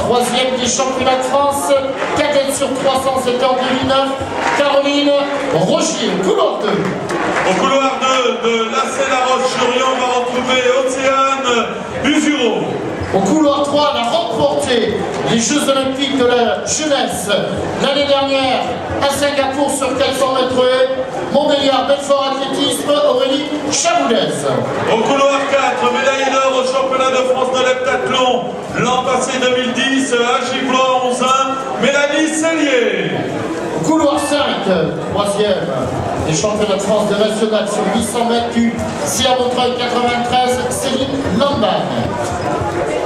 Troisième des championnats de France, cadette sur 300, c'était en 2009, Caroline Rogier, couloir 2. Au couloir 2 de La Roche-sur-Yon, on va retrouver Océane Usureau. Au couloir 3, elle a remporté les Jeux Olympiques de la jeunesse l'année dernière à Singapour sur 400 mètres haies. Montbéliard, Belfort Athlétisme, Aurélie Chaboulez. Au couloir 4, médaillée d'or au championnat de France de l'heptathlon l'an passé 2010 à Givlois 11-1, Mélanie Cellier. Au couloir 5, troisième des championnats de France de national sur 800 mètres du CA Montreuil 93, Céline Lambagne.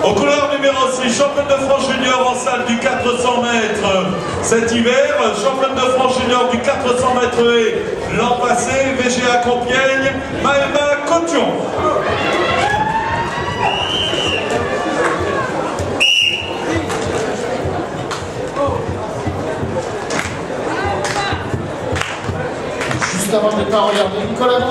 Au couloir numéro 6, championne de France junior en salle du 400 mètres cet hiver, championne de France junior du 400 mètres haies l'an passé, VGA Compiègne, Maëma Cotion. Juste avant le départ, regardez Nicolas Grand.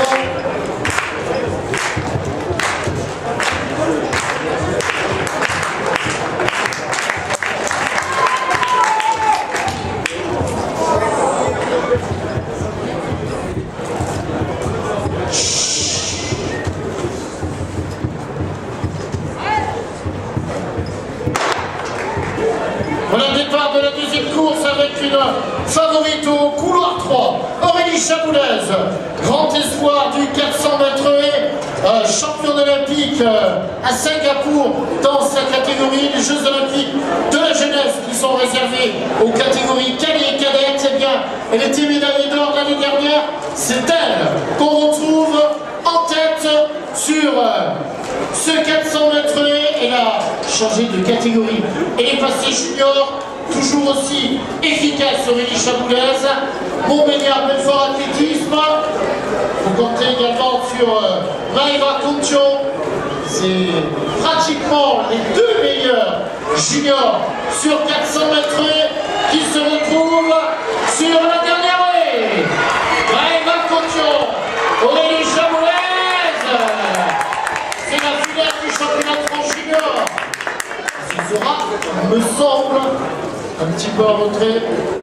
Voilà le départ de la deuxième course avec une favorite au couloir 3, Aurélie Chaboulez, grand espoir du 400 mètres haies, championne olympique à Singapour dans sa catégorie, les Jeux Olympiques de la jeunesse qui sont réservés aux catégories cadet et cadette. Eh bien, elle était médaillée d'or l'année dernière, c'est elle qu'on retrouve en tête sur ce 400 mètres haies. Elle a changé de catégorie. Elle est passée junior, toujours aussi efficace Aurélie Chaboulez. Montbéliard, Belfort Athlétisme. Vous comptez également sur Maëva Cotion. C'est pratiquement les deux meilleurs juniors sur 400 mètres haies qui se retrouvent sur la dernière haie. Maëva Cotion, Aurélie Chaboulez. C'est la finale du championnat de France junior. Ce sera, me semble, un petit peu en retrait.